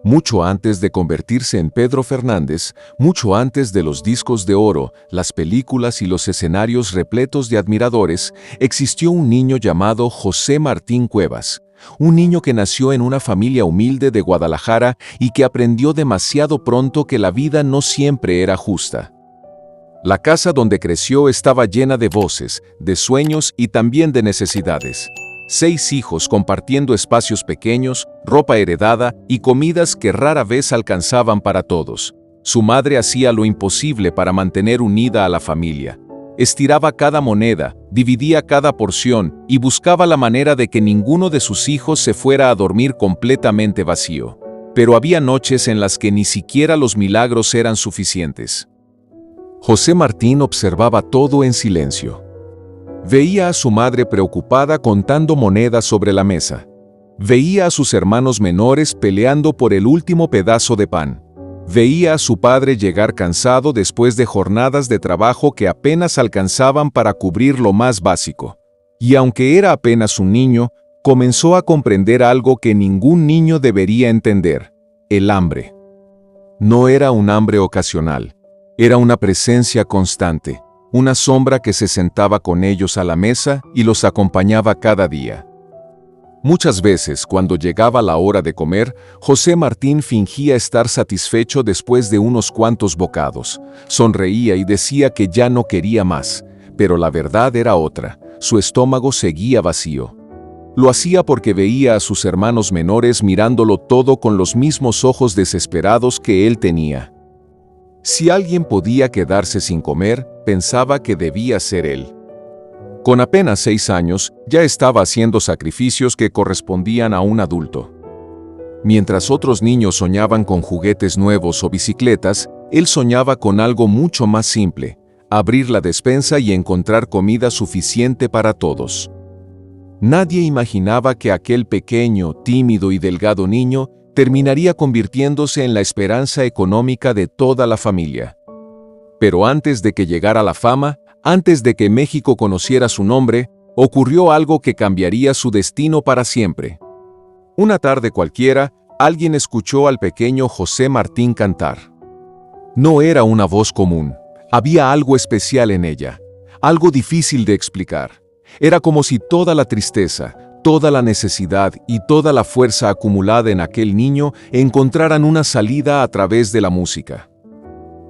Mucho antes de convertirse en Pedro Fernández, mucho antes de los discos de oro, las películas y los escenarios repletos de admiradores, existió un niño llamado José Martín Cuevas. Un niño que nació en una familia humilde de Guadalajara y que aprendió demasiado pronto que la vida no siempre era justa. La casa donde creció estaba llena de voces, de sueños y también de necesidades. 6 hijos compartiendo espacios pequeños, ropa heredada y comidas que rara vez alcanzaban para todos. Su madre hacía lo imposible para mantener unida a la familia. Estiraba cada moneda, dividía cada porción y buscaba la manera de que ninguno de sus hijos se fuera a dormir completamente vacío. Pero había noches en las que ni siquiera los milagros eran suficientes. José Martín observaba todo en silencio. Veía a su madre preocupada contando monedas sobre la mesa. Veía a sus hermanos menores peleando por el último pedazo de pan. Veía a su padre llegar cansado después de jornadas de trabajo que apenas alcanzaban para cubrir lo más básico. Y aunque era apenas un niño, comenzó a comprender algo que ningún niño debería entender: el hambre. No era un hambre ocasional, era una presencia constante, una sombra que se sentaba con ellos a la mesa y los acompañaba cada día. Muchas veces, cuando llegaba la hora de comer, José Martín fingía estar satisfecho después de unos cuantos bocados. Sonreía y decía que ya no quería más, pero la verdad era otra: su estómago seguía vacío. Lo hacía porque veía a sus hermanos menores mirándolo todo con los mismos ojos desesperados que él tenía. Si alguien podía quedarse sin comer, pensaba que debía ser él. Con apenas 6 años, ya estaba haciendo sacrificios que correspondían a un adulto. Mientras otros niños soñaban con juguetes nuevos o bicicletas, él soñaba con algo mucho más simple: abrir la despensa y encontrar comida suficiente para todos. Nadie imaginaba que aquel pequeño, tímido y delgado niño terminaría convirtiéndose en la esperanza económica de toda la familia. Pero antes de que llegara la fama, antes de que México conociera su nombre, ocurrió algo que cambiaría su destino para siempre. Una tarde cualquiera, alguien escuchó al pequeño José Martín cantar. No era una voz común, había algo especial en ella, algo difícil de explicar. Era como si toda la tristeza, toda la necesidad y toda la fuerza acumulada en aquel niño encontraran una salida a través de la música.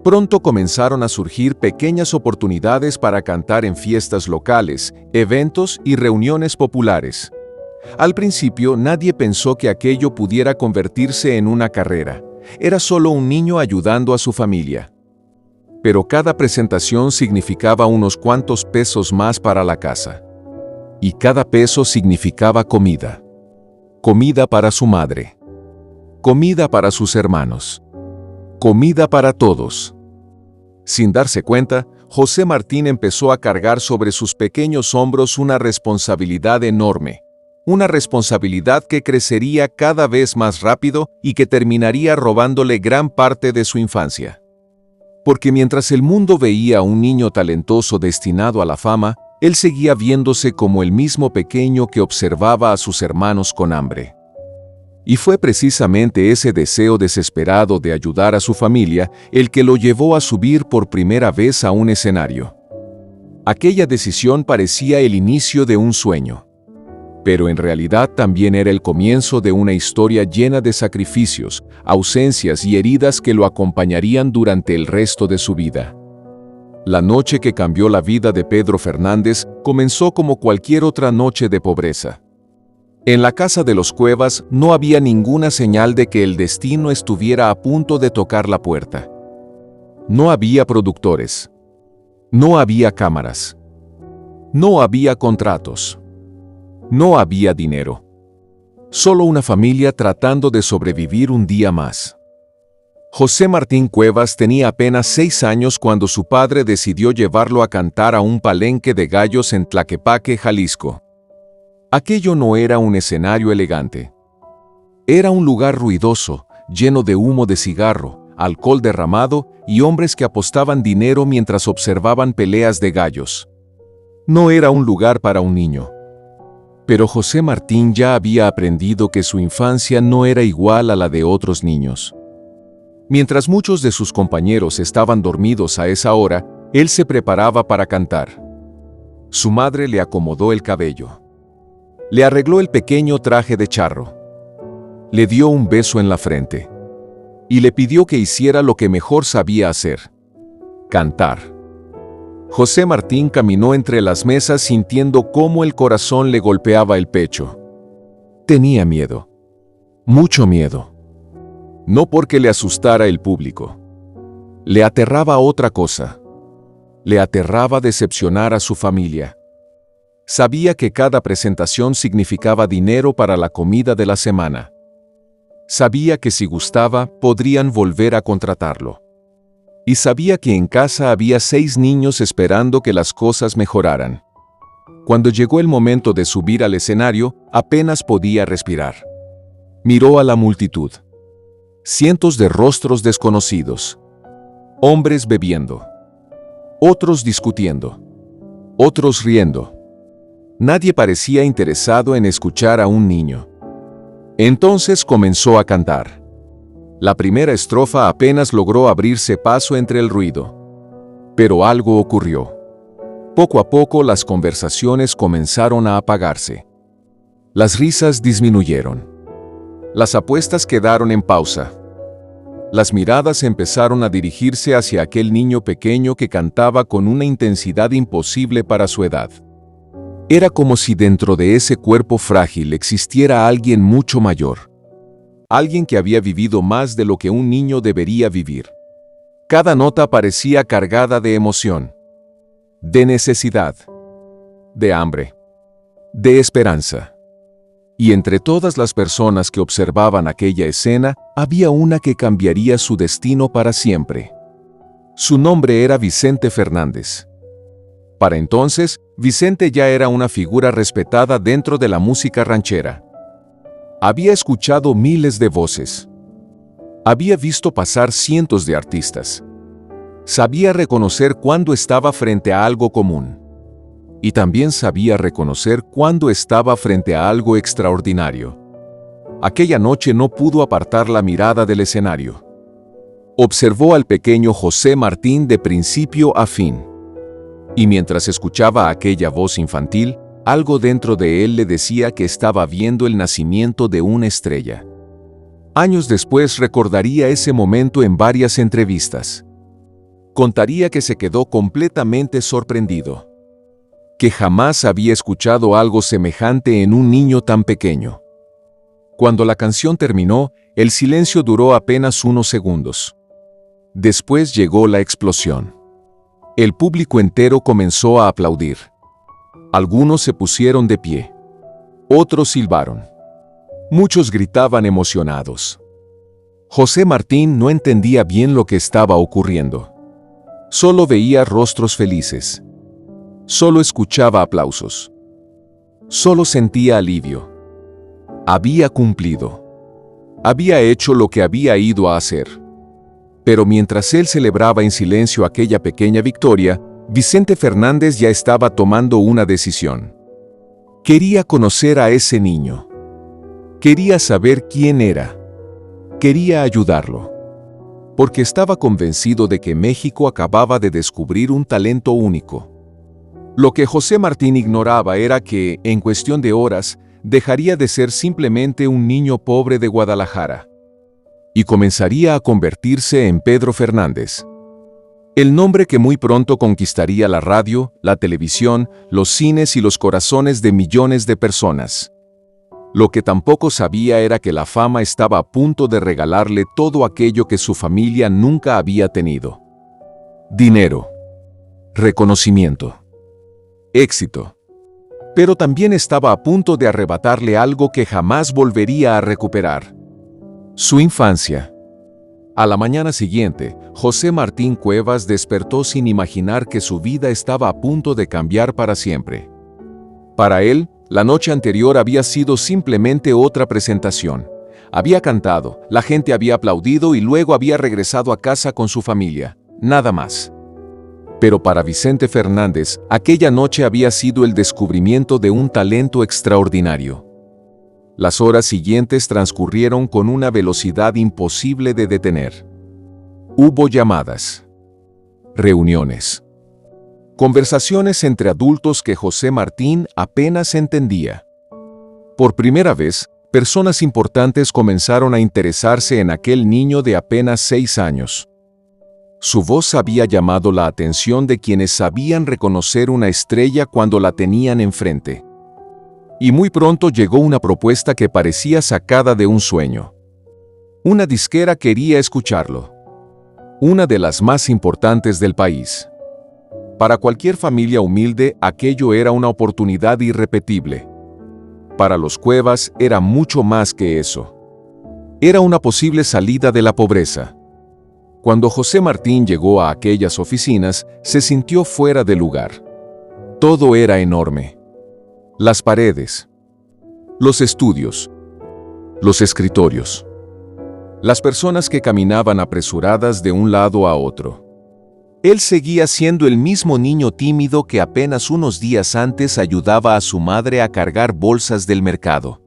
Pronto comenzaron a surgir pequeñas oportunidades para cantar en fiestas locales, eventos y reuniones populares. Al principio nadie pensó que aquello pudiera convertirse en una carrera. Era solo un niño ayudando a su familia. Pero cada presentación significaba unos cuantos pesos más para la casa. Y cada peso significaba comida. Comida para su madre. Comida para sus hermanos. Comida para todos. Sin darse cuenta, José Martín empezó a cargar sobre sus pequeños hombros una responsabilidad enorme. Una responsabilidad que crecería cada vez más rápido y que terminaría robándole gran parte de su infancia. Porque mientras el mundo veía a un niño talentoso destinado a la fama, él seguía viéndose como el mismo pequeño que observaba a sus hermanos con hambre. Y fue precisamente ese deseo desesperado de ayudar a su familia el que lo llevó a subir por primera vez a un escenario. Aquella decisión parecía el inicio de un sueño, pero en realidad también era el comienzo de una historia llena de sacrificios, ausencias y heridas que lo acompañarían durante el resto de su vida. La noche que cambió la vida de Pedro Fernández comenzó como cualquier otra noche de pobreza. En la casa de los Cuevas no había ninguna señal de que el destino estuviera a punto de tocar la puerta. No había productores. No había cámaras. No había contratos. No había dinero. Solo una familia tratando de sobrevivir un día más. José Martín Cuevas tenía apenas 6 años cuando su padre decidió llevarlo a cantar a un palenque de gallos en Tlaquepaque, Jalisco. Aquello no era un escenario elegante. Era un lugar ruidoso, lleno de humo de cigarro, alcohol derramado y hombres que apostaban dinero mientras observaban peleas de gallos. No era un lugar para un niño. Pero José Martín ya había aprendido que su infancia no era igual a la de otros niños. Mientras muchos de sus compañeros estaban dormidos a esa hora, él se preparaba para cantar. Su madre le acomodó el cabello. Le arregló el pequeño traje de charro. Le dio un beso en la frente. Y le pidió que hiciera lo que mejor sabía hacer: cantar. José Martín caminó entre las mesas sintiendo cómo el corazón le golpeaba el pecho. Tenía miedo. Mucho miedo. No porque le asustara el público. Le aterraba otra cosa. Le aterraba decepcionar a su familia. Sabía que cada presentación significaba dinero para la comida de la semana. Sabía que si gustaba, podrían volver a contratarlo. Y sabía que en casa había 6 niños esperando que las cosas mejoraran. Cuando llegó el momento de subir al escenario, apenas podía respirar. Miró a la multitud. Cientos de rostros desconocidos. Hombres bebiendo. Otros discutiendo. Otros riendo. Nadie parecía interesado en escuchar a un niño. Entonces comenzó a cantar. La primera estrofa apenas logró abrirse paso entre el ruido. Pero algo ocurrió. Poco a poco las conversaciones comenzaron a apagarse. Las risas disminuyeron. Las apuestas quedaron en pausa. Las miradas empezaron a dirigirse hacia aquel niño pequeño que cantaba con una intensidad imposible para su edad. Era como si dentro de ese cuerpo frágil existiera alguien mucho mayor. Alguien que había vivido más de lo que un niño debería vivir. Cada nota parecía cargada de emoción, de necesidad, de hambre, de esperanza. Y entre todas las personas que observaban aquella escena, había una que cambiaría su destino para siempre. Su nombre era Vicente Fernández. Para entonces, Vicente ya era una figura respetada dentro de la música ranchera. Había escuchado miles de voces. Había visto pasar cientos de artistas. Sabía reconocer cuándo estaba frente a algo común. Y también sabía reconocer cuándo estaba frente a algo extraordinario. Aquella noche no pudo apartar la mirada del escenario. Observó al pequeño José Martín de principio a fin. Y mientras escuchaba aquella voz infantil, algo dentro de él le decía que estaba viendo el nacimiento de una estrella. Años después recordaría ese momento en varias entrevistas. Contaría que se quedó completamente sorprendido. Que jamás había escuchado algo semejante en un niño tan pequeño. Cuando la canción terminó, el silencio duró apenas unos segundos. Después llegó la explosión. El público entero comenzó a aplaudir. Algunos se pusieron de pie. Otros silbaron. Muchos gritaban emocionados. José Martín no entendía bien lo que estaba ocurriendo. Solo veía rostros felices. Solo escuchaba aplausos. Solo sentía alivio. Había cumplido. Había hecho lo que había ido a hacer. Pero mientras él celebraba en silencio aquella pequeña victoria, Vicente Fernández ya estaba tomando una decisión. Quería conocer a ese niño. Quería saber quién era. Quería ayudarlo. Porque estaba convencido de que México acababa de descubrir un talento único. Lo que José Martín ignoraba era que, en cuestión de horas, dejaría de ser simplemente un niño pobre de Guadalajara. Y comenzaría a convertirse en Pedro Fernández. El nombre que muy pronto conquistaría la radio, la televisión, los cines y los corazones de millones de personas. Lo que tampoco sabía era que la fama estaba a punto de regalarle todo aquello que su familia nunca había tenido. Dinero. Reconocimiento. Éxito. Pero también estaba a punto de arrebatarle algo que jamás volvería a recuperar. Su infancia. A la mañana siguiente, José Martín Cuevas despertó sin imaginar que su vida estaba a punto de cambiar para siempre. Para él, la noche anterior había sido simplemente otra presentación. Había cantado, la gente había aplaudido y luego había regresado a casa con su familia. Nada más. Pero para Vicente Fernández, aquella noche había sido el descubrimiento de un talento extraordinario. Las horas siguientes transcurrieron con una velocidad imposible de detener. Hubo llamadas, reuniones, conversaciones entre adultos que José Martín apenas entendía. Por primera vez, personas importantes comenzaron a interesarse en aquel niño de apenas 6 años. Su voz había llamado la atención de quienes sabían reconocer una estrella cuando la tenían enfrente. Y muy pronto llegó una propuesta que parecía sacada de un sueño. Una disquera quería escucharlo. Una de las más importantes del país. Para cualquier familia humilde, aquello era una oportunidad irrepetible. Para los Cuevas era mucho más que eso. Era una posible salida de la pobreza. Cuando José Martín llegó a aquellas oficinas, se sintió fuera de lugar. Todo era enorme. Las paredes, los estudios, los escritorios, las personas que caminaban apresuradas de un lado a otro. Él seguía siendo el mismo niño tímido que apenas unos días antes ayudaba a su madre a cargar bolsas del mercado.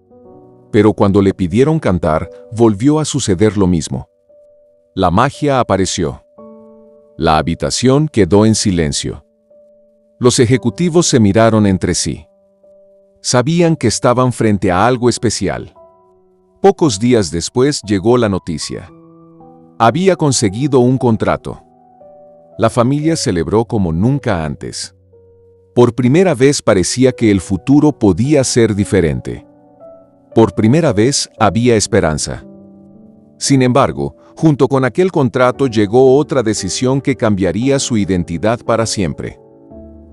Pero cuando le pidieron cantar, volvió a suceder lo mismo. La magia apareció. La habitación quedó en silencio. Los ejecutivos se miraron entre sí. Sabían que estaban frente a algo especial. Pocos días después llegó la noticia. Había conseguido un contrato. La familia celebró como nunca antes. Por primera vez parecía que el futuro podía ser diferente. Por primera vez había esperanza. Sin embargo, junto con aquel contrato llegó otra decisión que cambiaría su identidad para siempre.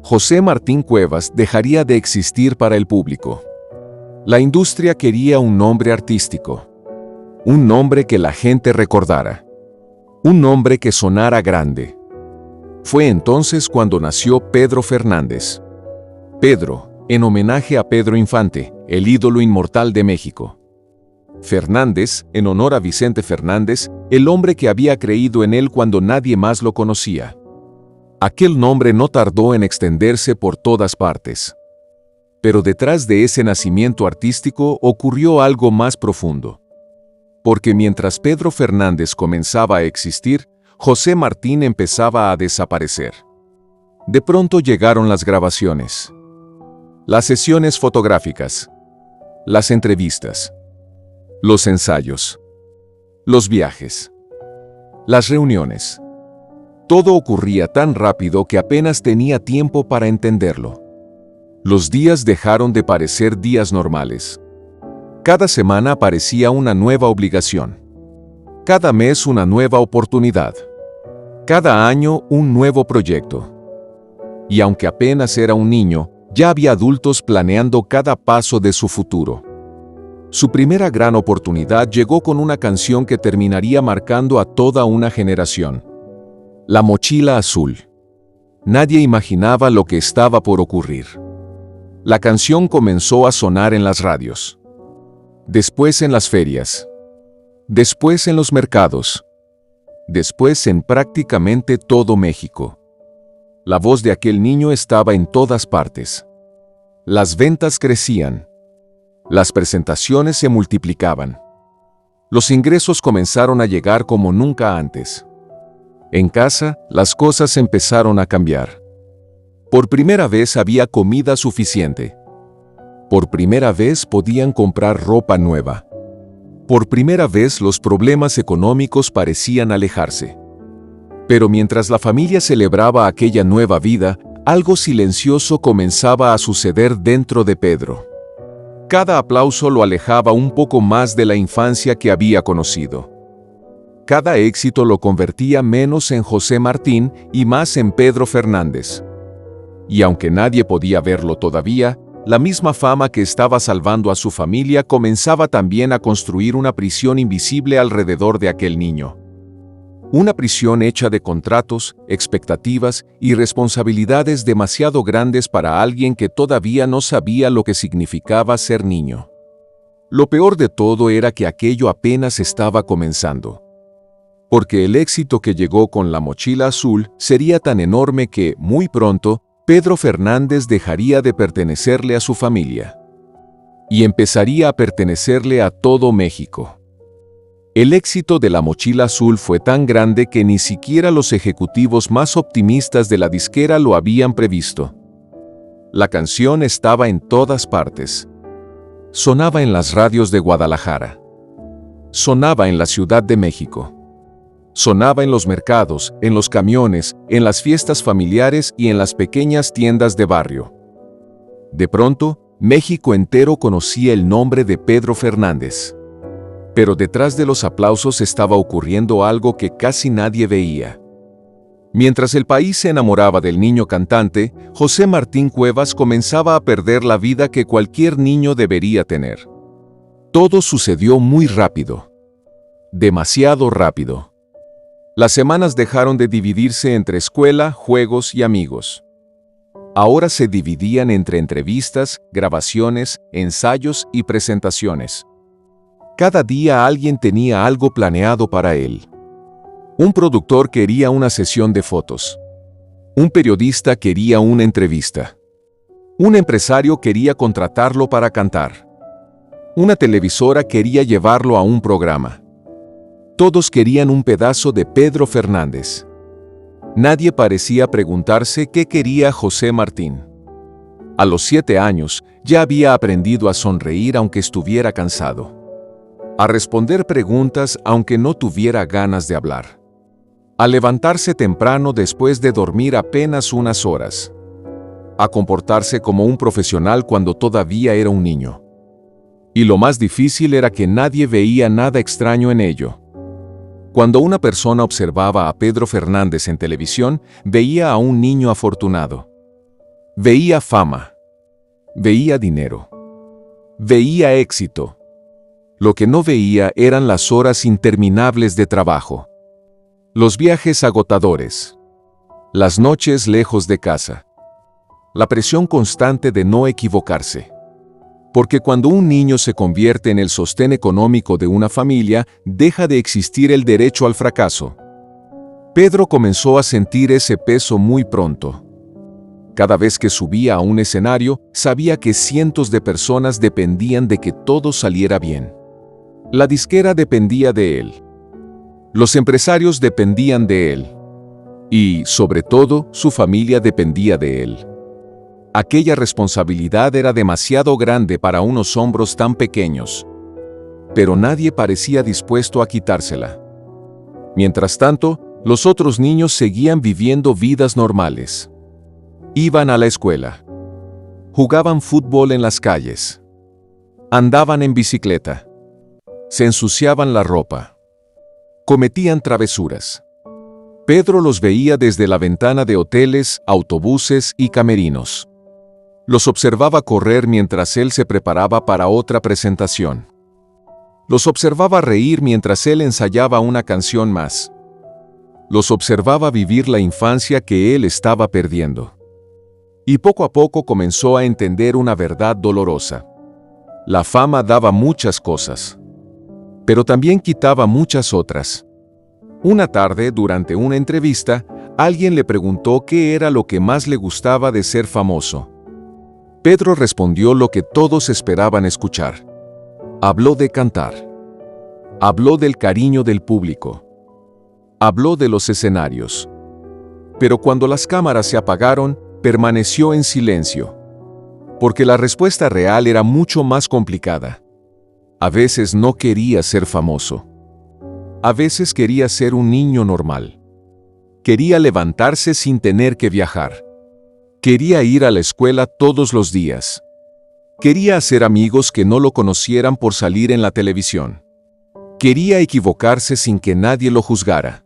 José Martín Cuevas dejaría de existir para el público. La industria quería un nombre artístico. Un nombre que la gente recordara. Un nombre que sonara grande. Fue entonces cuando nació Pedro Fernández. Pedro, en homenaje a Pedro Infante, el ídolo inmortal de México. Fernández, en honor a Vicente Fernández, el hombre que había creído en él cuando nadie más lo conocía. Aquel nombre no tardó en extenderse por todas partes. Pero detrás de ese nacimiento artístico ocurrió algo más profundo. Porque mientras Pedro Fernández comenzaba a existir, José Martín empezaba a desaparecer. De pronto llegaron las grabaciones, las sesiones fotográficas, las entrevistas, los ensayos, los viajes, las reuniones. Todo ocurría tan rápido que apenas tenía tiempo para entenderlo. Los días dejaron de parecer días normales. Cada semana aparecía una nueva obligación. Cada mes una nueva oportunidad. Cada año un nuevo proyecto. Y aunque apenas era un niño, ya había adultos planeando cada paso de su futuro. Su primera gran oportunidad llegó con una canción que terminaría marcando a toda una generación. La mochila azul. Nadie imaginaba lo que estaba por ocurrir. La canción comenzó a sonar en las radios. Después en las ferias. Después en los mercados. Después en prácticamente todo México. La voz de aquel niño estaba en todas partes. Las ventas crecían. Las presentaciones se multiplicaban. Los ingresos comenzaron a llegar como nunca antes. En casa, las cosas empezaron a cambiar. Por primera vez había comida suficiente. Por primera vez podían comprar ropa nueva. Por primera vez los problemas económicos parecían alejarse. Pero mientras la familia celebraba aquella nueva vida, algo silencioso comenzaba a suceder dentro de Pedro. Cada aplauso lo alejaba un poco más de la infancia que había conocido. Cada éxito lo convertía menos en José Martín y más en Pedro Fernández. Y aunque nadie podía verlo todavía, la misma fama que estaba salvando a su familia comenzaba también a construir una prisión invisible alrededor de aquel niño. Una prisión hecha de contratos, expectativas y responsabilidades demasiado grandes para alguien que todavía no sabía lo que significaba ser niño. Lo peor de todo era que aquello apenas estaba comenzando. porque el éxito que llegó con La Mochila Azul sería tan enorme que, muy pronto, Pedro Fernández dejaría de pertenecerle a su familia y empezaría a pertenecerle a todo México. El éxito de La Mochila Azul fue tan grande que ni siquiera los ejecutivos más optimistas de la disquera lo habían previsto. La canción estaba en todas partes. Sonaba en las radios de Guadalajara. Sonaba en la Ciudad de México. Sonaba en los mercados, en los camiones, en las fiestas familiares y en las pequeñas tiendas de barrio. De pronto, México entero conocía el nombre de Pedro Fernández. Pero detrás de los aplausos estaba ocurriendo algo que casi nadie veía. Mientras el país se enamoraba del niño cantante, José Martín Cuevas comenzaba a perder la vida que cualquier niño debería tener. Todo sucedió muy rápido. Demasiado rápido. Las semanas dejaron de dividirse entre escuela, juegos y amigos. Ahora se dividían entre entrevistas, grabaciones, ensayos y presentaciones. Cada día alguien tenía algo planeado para él. Un productor quería una sesión de fotos. Un periodista quería una entrevista. Un empresario quería contratarlo para cantar. Una televisora quería llevarlo a un programa. Todos querían un pedazo de Pedro Fernández. Nadie parecía preguntarse qué quería José Martín. A los 7 años, ya había aprendido a sonreír aunque estuviera cansado. A responder preguntas aunque no tuviera ganas de hablar. A levantarse temprano después de dormir apenas unas horas. A comportarse como un profesional cuando todavía era un niño. Y lo más difícil era que nadie veía nada extraño en ello. Cuando una persona observaba a Pedro Fernández en televisión, veía a un niño afortunado. Veía fama. Veía dinero. Veía éxito. Lo que no veía eran las horas interminables de trabajo. Los viajes agotadores. Las noches lejos de casa. La presión constante de no equivocarse. Porque cuando un niño se convierte en el sostén económico de una familia, deja de existir el derecho al fracaso. Pedro comenzó a sentir ese peso muy pronto. Cada vez que subía a un escenario, sabía que cientos de personas dependían de que todo saliera bien. La disquera dependía de él. Los empresarios dependían de él. Y, sobre todo, su familia dependía de él. Aquella responsabilidad era demasiado grande para unos hombros tan pequeños. Pero nadie parecía dispuesto a quitársela. Mientras tanto, los otros niños seguían viviendo vidas normales. Iban a la escuela. Jugaban fútbol en las calles. Andaban en bicicleta. Se ensuciaban la ropa. Cometían travesuras. Pedro los veía desde la ventana de hoteles, autobuses y camerinos. Los observaba correr mientras él se preparaba para otra presentación. Los observaba reír mientras él ensayaba una canción más. Los observaba vivir la infancia que él estaba perdiendo. Y poco a poco comenzó a entender una verdad dolorosa. La fama daba muchas cosas, pero también quitaba muchas otras. Una tarde, durante una entrevista, alguien le preguntó qué era lo que más le gustaba de ser famoso. Pedro respondió lo que todos esperaban escuchar. Habló de cantar. Habló del cariño del público. Habló de los escenarios. Pero cuando las cámaras se apagaron, permaneció en silencio. Porque la respuesta real era mucho más complicada. A veces no quería ser famoso. A veces quería ser un niño normal. Quería levantarse sin tener que viajar. Quería ir a la escuela todos los días. Quería hacer amigos que no lo conocieran por salir en la televisión. Quería equivocarse sin que nadie lo juzgara.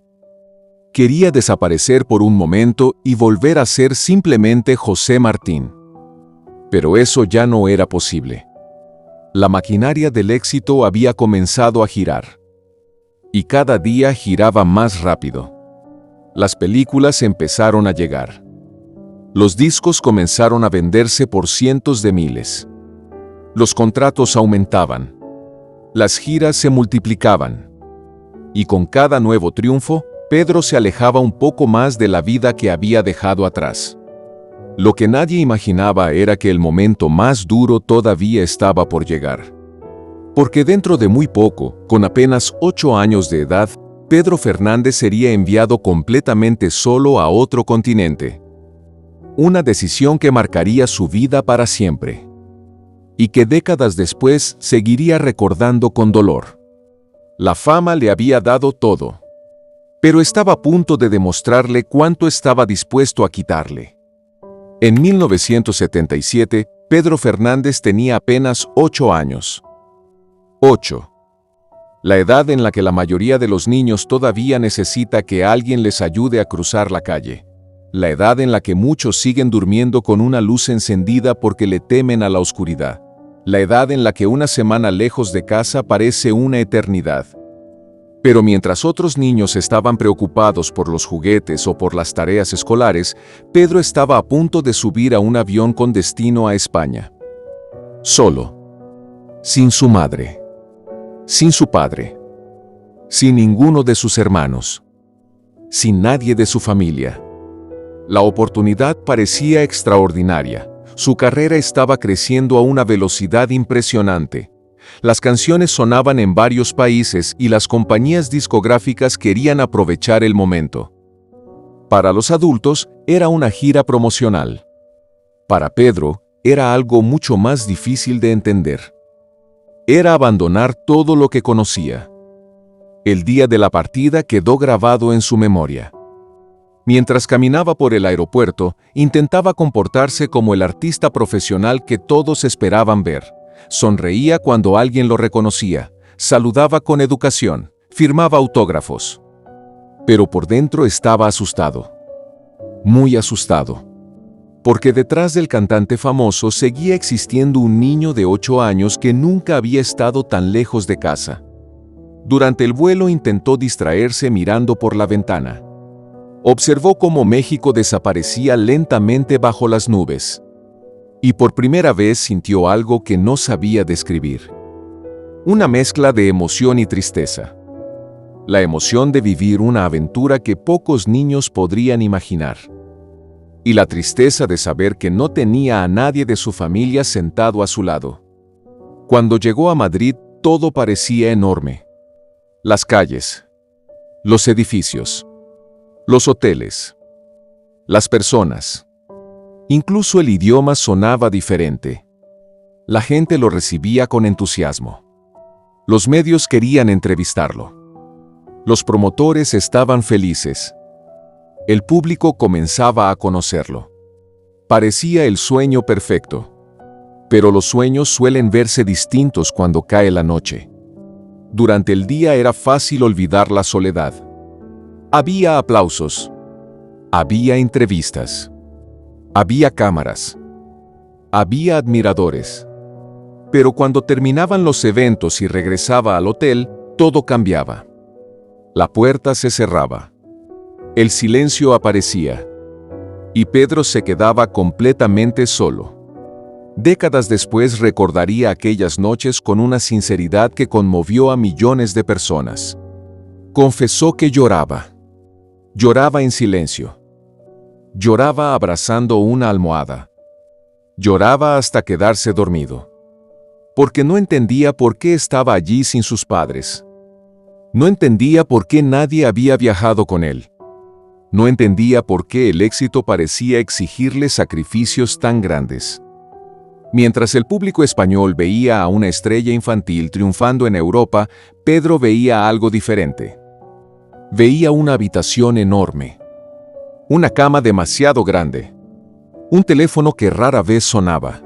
Quería desaparecer por un momento y volver a ser simplemente José Martín. Pero eso ya no era posible. La maquinaria del éxito había comenzado a girar. Y cada día giraba más rápido. Las películas empezaron a llegar. Los discos comenzaron a venderse por cientos de miles. Los contratos aumentaban. Las giras se multiplicaban. Y con cada nuevo triunfo, Pedro se alejaba un poco más de la vida que había dejado atrás. Lo que nadie imaginaba era que el momento más duro todavía estaba por llegar. Porque dentro de muy poco, con apenas 8 años de edad, Pedro Fernández sería enviado completamente solo a otro continente. Una decisión que marcaría su vida para siempre. Y que décadas después seguiría recordando con dolor. La fama le había dado todo. Pero estaba a punto de demostrarle cuánto estaba dispuesto a quitarle. En 1977, Pedro Fernández tenía apenas 8 años. 8. La edad en la que la mayoría de los niños todavía necesita que alguien les ayude a cruzar la calle. La edad en la que muchos siguen durmiendo con una luz encendida porque le temen a la oscuridad. La edad en la que una semana lejos de casa parece una eternidad. Pero mientras otros niños estaban preocupados por los juguetes o por las tareas escolares, Pedro estaba a punto de subir a un avión con destino a España. Solo. Sin su madre. Sin su padre. Sin ninguno de sus hermanos. Sin nadie de su familia. La oportunidad parecía extraordinaria. Su carrera estaba creciendo a una velocidad impresionante. Las canciones sonaban en varios países y las compañías discográficas querían aprovechar el momento. Para los adultos, era una gira promocional. Para Pedro, era algo mucho más difícil de entender. Era abandonar todo lo que conocía. El día de la partida quedó grabado en su memoria. Mientras caminaba por el aeropuerto, intentaba comportarse como el artista profesional que todos esperaban ver. Sonreía cuando alguien lo reconocía, saludaba con educación, firmaba autógrafos. Pero por dentro estaba asustado. Muy asustado. Porque detrás del cantante famoso seguía existiendo un niño de 8 años que nunca había estado tan lejos de casa. Durante el vuelo intentó distraerse mirando por la ventana. Observó cómo México desaparecía lentamente bajo las nubes. Y por primera vez sintió algo que no sabía describir. Una mezcla de emoción y tristeza. La emoción de vivir una aventura que pocos niños podrían imaginar. Y la tristeza de saber que no tenía a nadie de su familia sentado a su lado. Cuando llegó a Madrid, todo parecía enorme. Las calles. Los edificios. Los hoteles. Las personas. Incluso el idioma sonaba diferente. La gente lo recibía con entusiasmo. Los medios querían entrevistarlo. Los promotores estaban felices. El público comenzaba a conocerlo. Parecía el sueño perfecto. Pero los sueños suelen verse distintos cuando cae la noche. Durante el día era fácil olvidar la soledad. Había aplausos. Había entrevistas. Había cámaras. Había admiradores. Pero cuando terminaban los eventos y regresaba al hotel, todo cambiaba. La puerta se cerraba. El silencio aparecía. Y Pedro se quedaba completamente solo. Décadas después recordaría aquellas noches con una sinceridad que conmovió a millones de personas. Confesó que lloraba. Lloraba en silencio. Lloraba abrazando una almohada. Lloraba hasta quedarse dormido. Porque no entendía por qué estaba allí sin sus padres. No entendía por qué nadie había viajado con él. No entendía por qué el éxito parecía exigirle sacrificios tan grandes. Mientras el público español veía a una estrella infantil triunfando en Europa, Pedro veía algo diferente. Veía una habitación enorme. Una cama demasiado grande. Un teléfono que rara vez sonaba.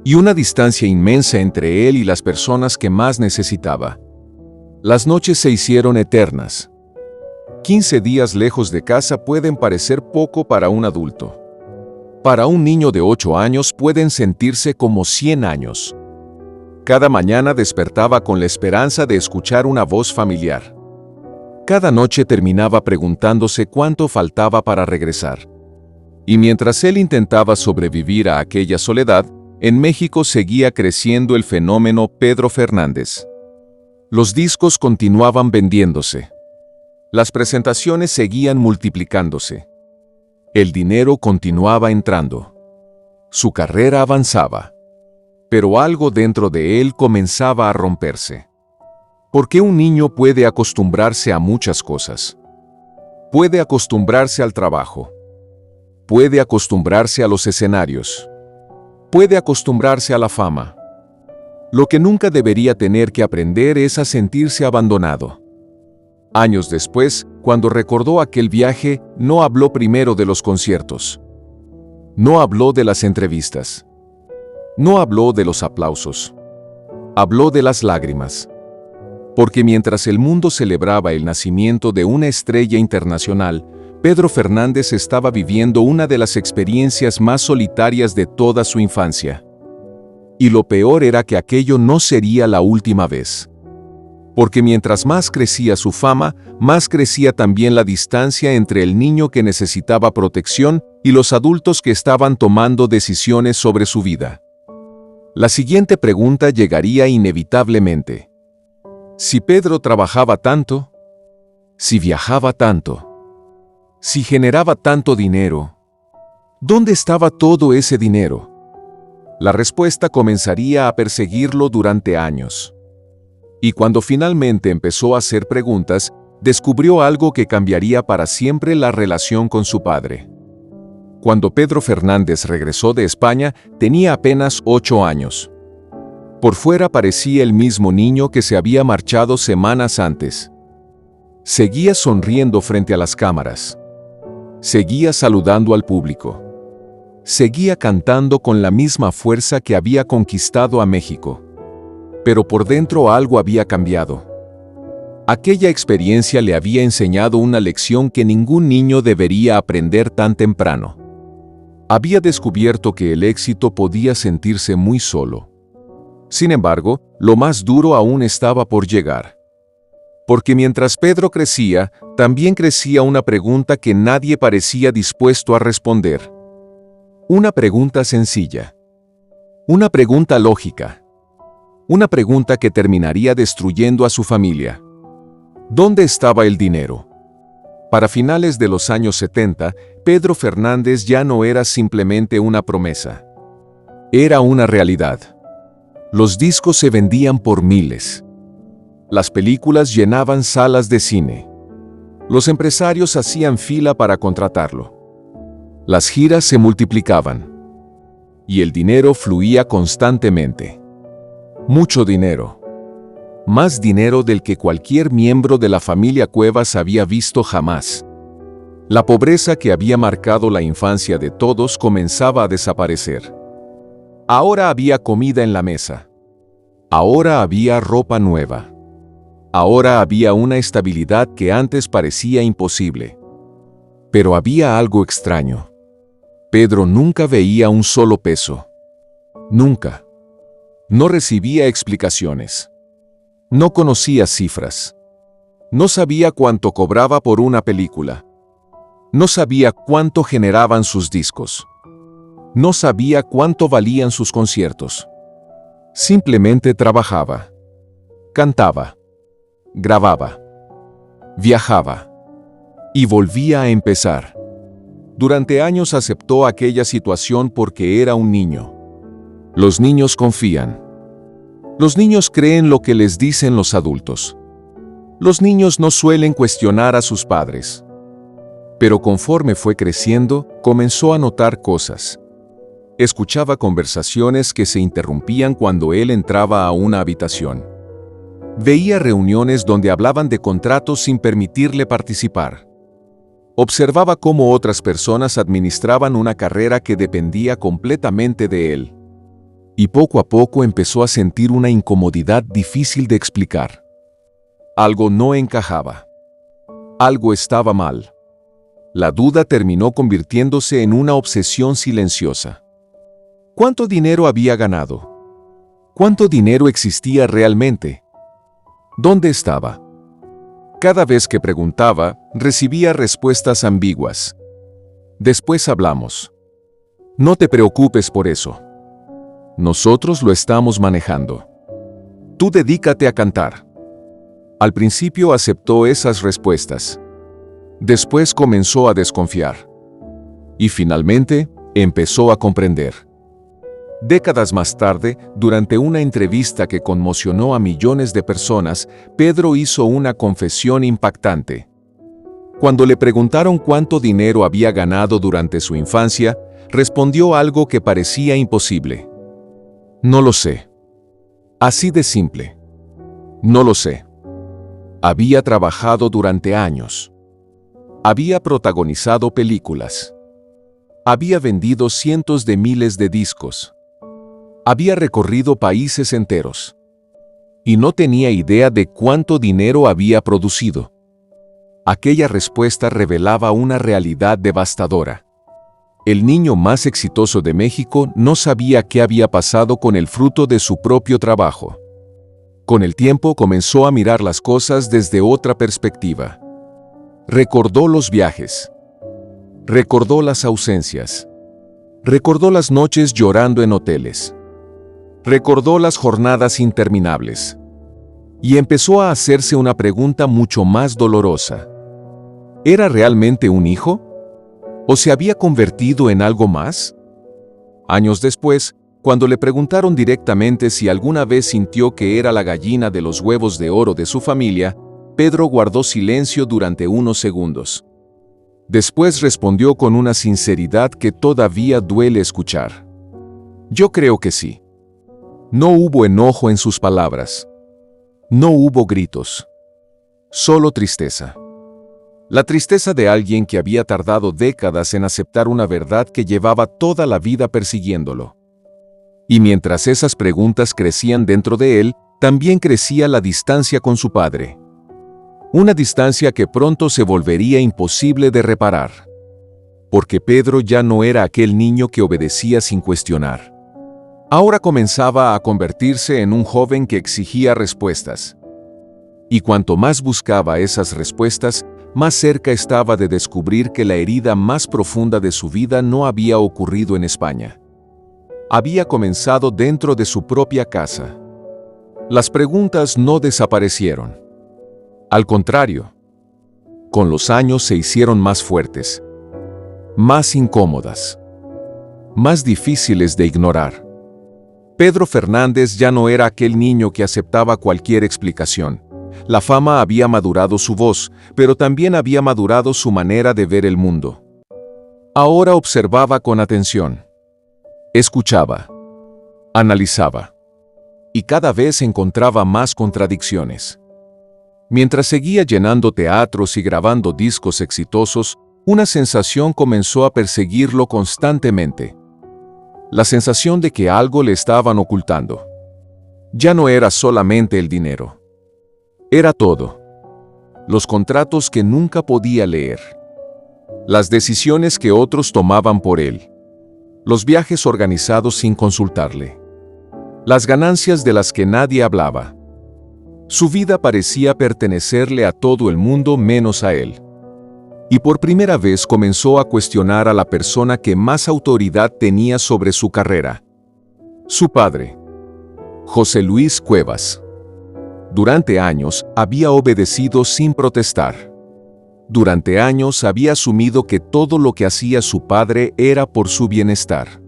Y una distancia inmensa entre él y las personas que más necesitaba. Las noches se hicieron eternas. 15 días lejos de casa pueden parecer poco para un adulto. Para un niño de 8 años pueden sentirse como 100 años. Cada mañana despertaba con la esperanza de escuchar una voz familiar. Cada noche terminaba preguntándose cuánto faltaba para regresar. Y mientras él intentaba sobrevivir a aquella soledad, en México seguía creciendo el fenómeno Pedro Fernández. Los discos continuaban vendiéndose. Las presentaciones seguían multiplicándose. El dinero continuaba entrando. Su carrera avanzaba. Pero algo dentro de él comenzaba a romperse. Porque un niño puede acostumbrarse a muchas cosas. Puede acostumbrarse al trabajo. Puede acostumbrarse a los escenarios. Puede acostumbrarse a la fama. Lo que nunca debería tener que aprender es a sentirse abandonado. Años después, cuando recordó aquel viaje, no habló primero de los conciertos. No habló de las entrevistas. No habló de los aplausos. Habló de las lágrimas. Porque mientras el mundo celebraba el nacimiento de una estrella internacional, Pedro Fernández estaba viviendo una de las experiencias más solitarias de toda su infancia. Y lo peor era que aquello no sería la última vez. Porque mientras más crecía su fama, más crecía también la distancia entre el niño que necesitaba protección y los adultos que estaban tomando decisiones sobre su vida. La siguiente pregunta llegaría inevitablemente. Si Pedro trabajaba tanto, si viajaba tanto, si generaba tanto dinero, ¿dónde estaba todo ese dinero? La respuesta comenzaría a perseguirlo durante años. Y cuando finalmente empezó a hacer preguntas, descubrió algo que cambiaría para siempre la relación con su padre. Cuando Pedro Fernández regresó de España, tenía apenas 8 años. Por fuera parecía el mismo niño que se había marchado semanas antes. Seguía sonriendo frente a las cámaras. Seguía saludando al público. Seguía cantando con la misma fuerza que había conquistado a México. Pero por dentro algo había cambiado. Aquella experiencia le había enseñado una lección que ningún niño debería aprender tan temprano. Había descubierto que el éxito podía sentirse muy solo. Sin embargo, lo más duro aún estaba por llegar. Porque mientras Pedro crecía, también crecía una pregunta que nadie parecía dispuesto a responder. Una pregunta sencilla. Una pregunta lógica. Una pregunta que terminaría destruyendo a su familia. ¿Dónde estaba el dinero? Para finales de los años 70, Pedro Fernández ya no era simplemente una promesa. Era una realidad. Los discos se vendían por miles. Las películas llenaban salas de cine. Los empresarios hacían fila para contratarlo. Las giras se multiplicaban. Y el dinero fluía constantemente. Mucho dinero. Más dinero del que cualquier miembro de la familia Cuevas había visto jamás. La pobreza que había marcado la infancia de todos comenzaba a desaparecer. Ahora había comida en la mesa. Ahora había ropa nueva. Ahora había una estabilidad que antes parecía imposible. Pero había algo extraño. Pedro nunca veía un solo peso. Nunca. No recibía explicaciones. No conocía cifras. No sabía cuánto cobraba por una película. No sabía cuánto generaban sus discos. No sabía cuánto valían sus conciertos. Simplemente trabajaba. Cantaba. Grababa. Viajaba. Y volvía a empezar. Durante años aceptó aquella situación porque era un niño. Los niños confían. Los niños creen lo que les dicen los adultos. Los niños no suelen cuestionar a sus padres. Pero conforme fue creciendo, comenzó a notar cosas. Escuchaba conversaciones que se interrumpían cuando él entraba a una habitación. Veía reuniones donde hablaban de contratos sin permitirle participar. Observaba cómo otras personas administraban una carrera que dependía completamente de él. Y poco a poco empezó a sentir una incomodidad difícil de explicar. Algo no encajaba. Algo estaba mal. La duda terminó convirtiéndose en una obsesión silenciosa. ¿Cuánto dinero había ganado? ¿Cuánto dinero existía realmente? ¿Dónde estaba? Cada vez que preguntaba, recibía respuestas ambiguas. Después hablamos. No te preocupes por eso. Nosotros lo estamos manejando. Tú dedícate a cantar. Al principio aceptó esas respuestas. Después comenzó a desconfiar. Y finalmente, empezó a comprender. Décadas más tarde, durante una entrevista que conmocionó a millones de personas, Pedro hizo una confesión impactante. Cuando le preguntaron cuánto dinero había ganado durante su infancia, respondió algo que parecía imposible. No lo sé. Así de simple. No lo sé. Había trabajado durante años. Había protagonizado películas. Había vendido cientos de miles de discos. Había recorrido países enteros. Y no tenía idea de cuánto dinero había producido. Aquella respuesta revelaba una realidad devastadora. El niño más exitoso de México no sabía qué había pasado con el fruto de su propio trabajo. Con el tiempo comenzó a mirar las cosas desde otra perspectiva. Recordó los viajes. Recordó las ausencias. Recordó las noches llorando en hoteles. Recordó las jornadas interminables. Y empezó a hacerse una pregunta mucho más dolorosa. ¿Era realmente un hijo? ¿O se había convertido en algo más? Años después, cuando le preguntaron directamente si alguna vez sintió que era la gallina de los huevos de oro de su familia, Pedro guardó silencio durante unos segundos. Después respondió con una sinceridad que todavía duele escuchar. Yo creo que sí. No hubo enojo en sus palabras. No hubo gritos. Solo tristeza. La tristeza de alguien que había tardado décadas en aceptar una verdad que llevaba toda la vida persiguiéndolo. Y mientras esas preguntas crecían dentro de él, también crecía la distancia con su padre. Una distancia que pronto se volvería imposible de reparar. Porque Pedro ya no era aquel niño que obedecía sin cuestionar. Ahora comenzaba a convertirse en un joven que exigía respuestas. Y cuanto más buscaba esas respuestas, más cerca estaba de descubrir que la herida más profunda de su vida no había ocurrido en España. Había comenzado dentro de su propia casa. Las preguntas no desaparecieron. Al contrario, con los años se hicieron más fuertes, más incómodas, más difíciles de ignorar. Pedro Fernández ya no era aquel niño que aceptaba cualquier explicación. La fama había madurado su voz, pero también había madurado su manera de ver el mundo. Ahora observaba con atención. Escuchaba. Analizaba. Y cada vez encontraba más contradicciones. Mientras seguía llenando teatros y grabando discos exitosos, una sensación comenzó a perseguirlo constantemente. La sensación de que algo le estaban ocultando. Ya no era solamente el dinero. Era todo. Los contratos que nunca podía leer. Las decisiones que otros tomaban por él. Los viajes organizados sin consultarle. Las ganancias de las que nadie hablaba. Su vida parecía pertenecerle a todo el mundo menos a él. Y por primera vez comenzó a cuestionar a la persona que más autoridad tenía sobre su carrera. Su padre. José Luis Cuevas. Durante años había obedecido sin protestar. Durante años había asumido que todo lo que hacía su padre era por su bienestar.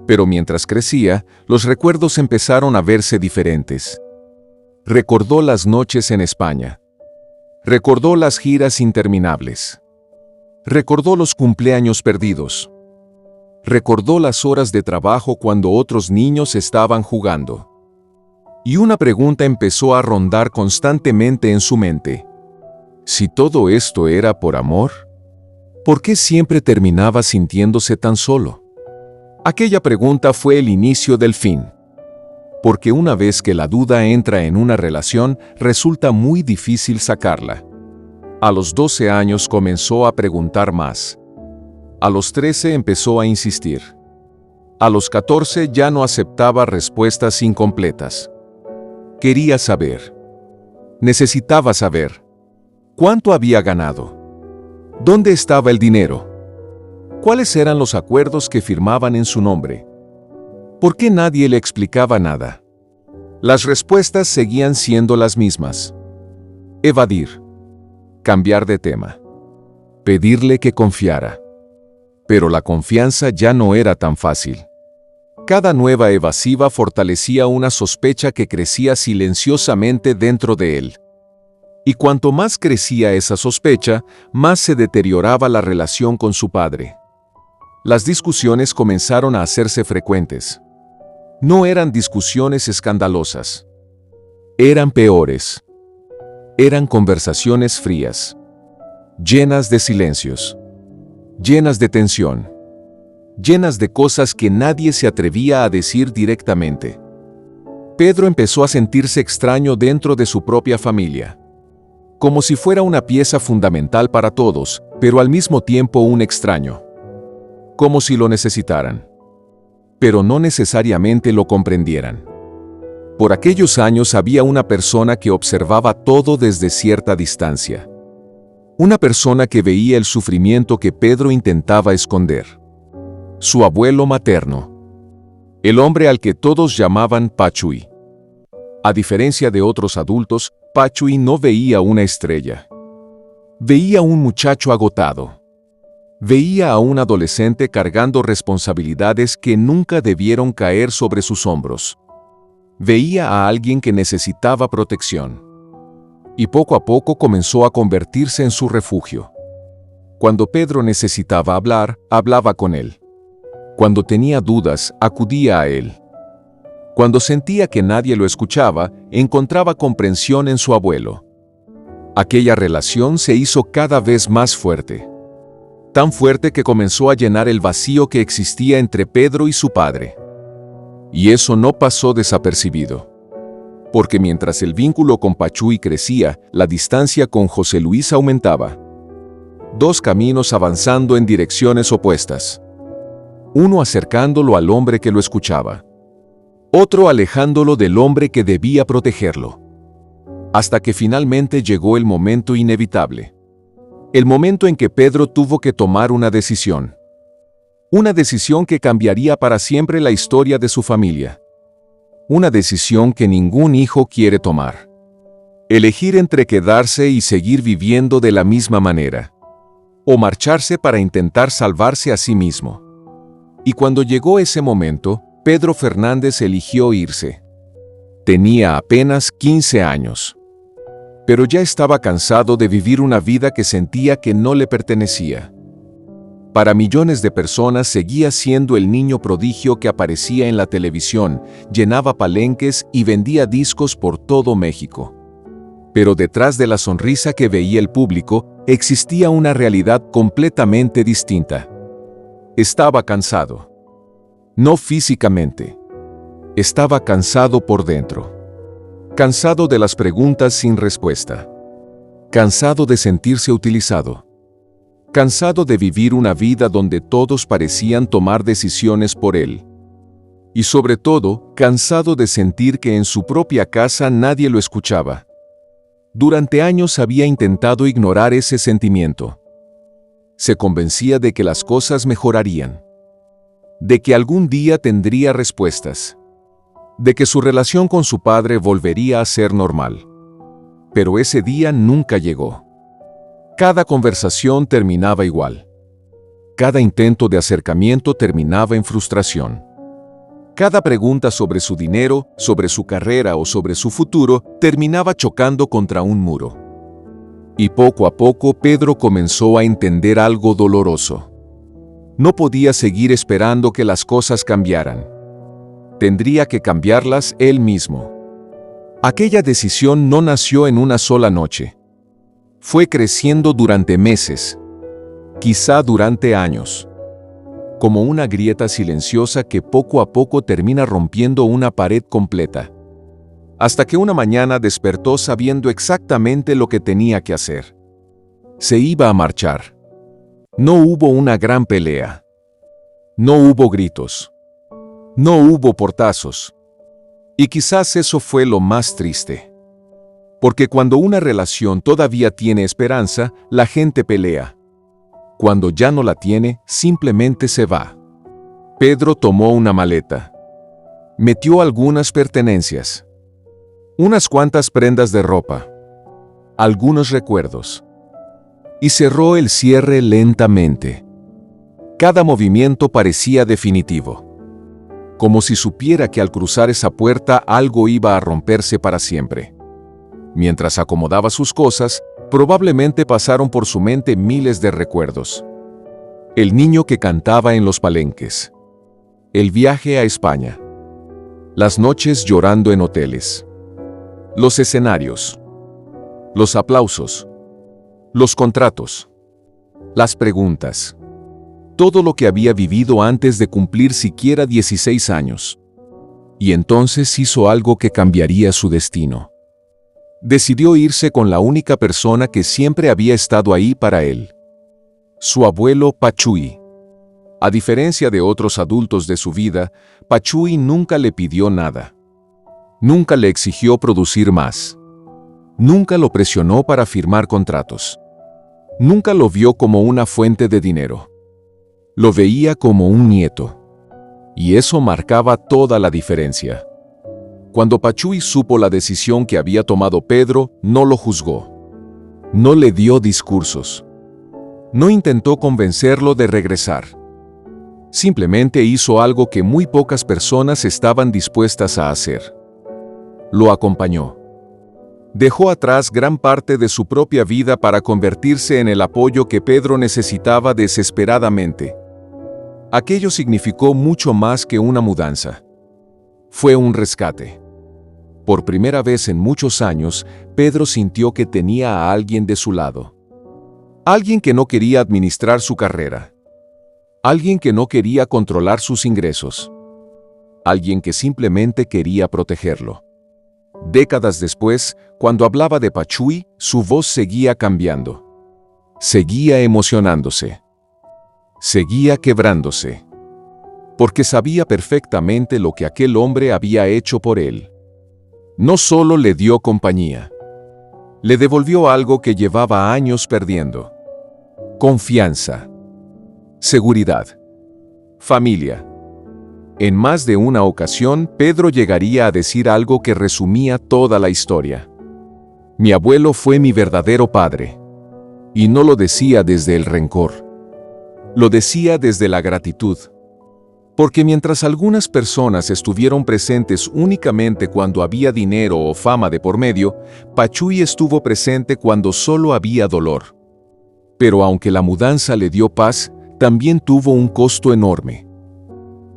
Pero mientras crecía, los recuerdos empezaron a verse diferentes. Recordó las noches en España. Recordó las giras interminables. Recordó los cumpleaños perdidos. Recordó las horas de trabajo cuando otros niños estaban jugando. Y una pregunta empezó a rondar constantemente en su mente. Si todo esto era por amor, ¿por qué siempre terminaba sintiéndose tan solo? Aquella pregunta fue el inicio del fin. Porque una vez que la duda entra en una relación, resulta muy difícil sacarla. A los 12 años comenzó a preguntar más. A los 13 empezó a insistir. A los 14 ya no aceptaba respuestas incompletas. Quería saber. Necesitaba saber. ¿Cuánto había ganado? ¿Dónde estaba el dinero? ¿Cuáles eran los acuerdos que firmaban en su nombre? ¿Por qué nadie le explicaba nada? Las respuestas seguían siendo las mismas. Evadir. Cambiar de tema. Pedirle que confiara. Pero la confianza ya no era tan fácil. Cada nueva evasiva fortalecía una sospecha que crecía silenciosamente dentro de él. Y cuanto más crecía esa sospecha, más se deterioraba la relación con su padre. Las discusiones comenzaron a hacerse frecuentes. No eran discusiones escandalosas. Eran peores. Eran conversaciones frías, llenas de silencios, llenas de tensión, llenas de cosas que nadie se atrevía a decir directamente. Pedro empezó a sentirse extraño dentro de su propia familia, como si fuera una pieza fundamental para todos, pero al mismo tiempo un extraño. Como si lo necesitaran, pero no necesariamente lo comprendieran. Por aquellos años había una persona que observaba todo desde cierta distancia. Una persona que veía el sufrimiento que Pedro intentaba esconder. Su abuelo materno. El hombre al que todos llamaban Pachuy. A diferencia de otros adultos, Pachuy no veía una estrella. Veía a un muchacho agotado. Veía a un adolescente cargando responsabilidades que nunca debieron caer sobre sus hombros. Veía a alguien que necesitaba protección. Y poco a poco comenzó a convertirse en su refugio. Cuando Pedro necesitaba hablar, hablaba con él. Cuando tenía dudas, acudía a él. Cuando sentía que nadie lo escuchaba, encontraba comprensión en su abuelo. Aquella relación se hizo cada vez más fuerte. Tan fuerte que comenzó a llenar el vacío que existía entre Pedro y su padre. Y eso no pasó desapercibido. Porque mientras el vínculo con Pachuy crecía, la distancia con José Luis aumentaba. Dos caminos avanzando en direcciones opuestas. Uno acercándolo al hombre que lo escuchaba. Otro alejándolo del hombre que debía protegerlo. Hasta que finalmente llegó el momento inevitable. El momento en que Pedro tuvo que tomar una decisión. Una decisión que cambiaría para siempre la historia de su familia. Una decisión que ningún hijo quiere tomar. Elegir entre quedarse y seguir viviendo de la misma manera. O marcharse para intentar salvarse a sí mismo. Y cuando llegó ese momento, Pedro Fernández eligió irse. Tenía apenas 15 años. Pero ya estaba cansado de vivir una vida que sentía que no le pertenecía. Para millones de personas seguía siendo el niño prodigio que aparecía en la televisión, llenaba palenques y vendía discos por todo México. Pero detrás de la sonrisa que veía el público, existía una realidad completamente distinta. Estaba cansado. No físicamente. Estaba cansado por dentro. Cansado de las preguntas sin respuesta. Cansado de sentirse utilizado. Cansado de vivir una vida donde todos parecían tomar decisiones por él. Y sobre todo, cansado de sentir que en su propia casa nadie lo escuchaba. Durante años había intentado ignorar ese sentimiento. Se convencía de que las cosas mejorarían. De que algún día tendría respuestas. De que su relación con su padre volvería a ser normal. Pero ese día nunca llegó. Cada conversación terminaba igual. Cada intento de acercamiento terminaba en frustración. Cada pregunta sobre su dinero, sobre su carrera o sobre su futuro terminaba chocando contra un muro. Y poco a poco Pedro comenzó a entender algo doloroso. No podía seguir esperando que las cosas cambiaran. Tendría que cambiarlas él mismo. Aquella decisión no nació en una sola noche. Fue creciendo durante meses, quizá durante años. Como una grieta silenciosa que poco a poco termina rompiendo una pared completa. Hasta que una mañana despertó sabiendo exactamente lo que tenía que hacer. Se iba a marchar. No hubo una gran pelea. No hubo gritos. No hubo portazos. Y quizás eso fue lo más triste. Porque cuando una relación todavía tiene esperanza, la gente pelea. Cuando ya no la tiene, simplemente se va. Pedro tomó una maleta. Metió algunas pertenencias. Unas cuantas prendas de ropa. algunos recuerdos. Y cerró el cierre lentamente. Cada movimiento parecía definitivo. Como si supiera que al cruzar esa puerta algo iba a romperse para siempre. Mientras acomodaba sus cosas, probablemente pasaron por su mente miles de recuerdos. El niño que cantaba en los palenques. El viaje a España. Las noches llorando en hoteles. Los escenarios. Los aplausos. Los contratos. Las preguntas. Todo lo que había vivido antes de cumplir siquiera 16 años. Y entonces hizo algo que cambiaría su destino. Decidió irse con la única persona que siempre había estado ahí para él. Su abuelo Pachuy. A diferencia de otros adultos de su vida, Pachuy nunca le pidió nada. Nunca le exigió producir más. Nunca lo presionó para firmar contratos. Nunca lo vio como una fuente de dinero. Lo veía como un nieto. Y eso marcaba toda la diferencia. Cuando Pachuy supo la decisión que había tomado Pedro, no lo juzgó. No le dio discursos. No intentó convencerlo de regresar. Simplemente hizo algo que muy pocas personas estaban dispuestas a hacer. Lo acompañó. Dejó atrás gran parte de su propia vida para convertirse en el apoyo que Pedro necesitaba desesperadamente. Aquello significó mucho más que una mudanza. Fue un rescate. Por primera vez en muchos años, Pedro sintió que tenía a alguien de su lado. Alguien que no quería administrar su carrera. Alguien que no quería controlar sus ingresos. Alguien que simplemente quería protegerlo. Décadas después, cuando hablaba de Pachuy, su voz seguía cambiando. Seguía emocionándose. Seguía quebrándose. Porque sabía perfectamente lo que aquel hombre había hecho por él. No solo le dio compañía. Le devolvió algo que llevaba años perdiendo. Confianza. Seguridad. Familia. En más de una ocasión, Pedro llegaría a decir algo que resumía toda la historia. Mi abuelo fue mi verdadero padre. Y no lo decía desde el rencor. Lo decía desde la gratitud. Porque mientras algunas personas estuvieron presentes únicamente cuando había dinero o fama de por medio, Pachuy estuvo presente cuando solo había dolor. Pero aunque la mudanza le dio paz, también tuvo un costo enorme.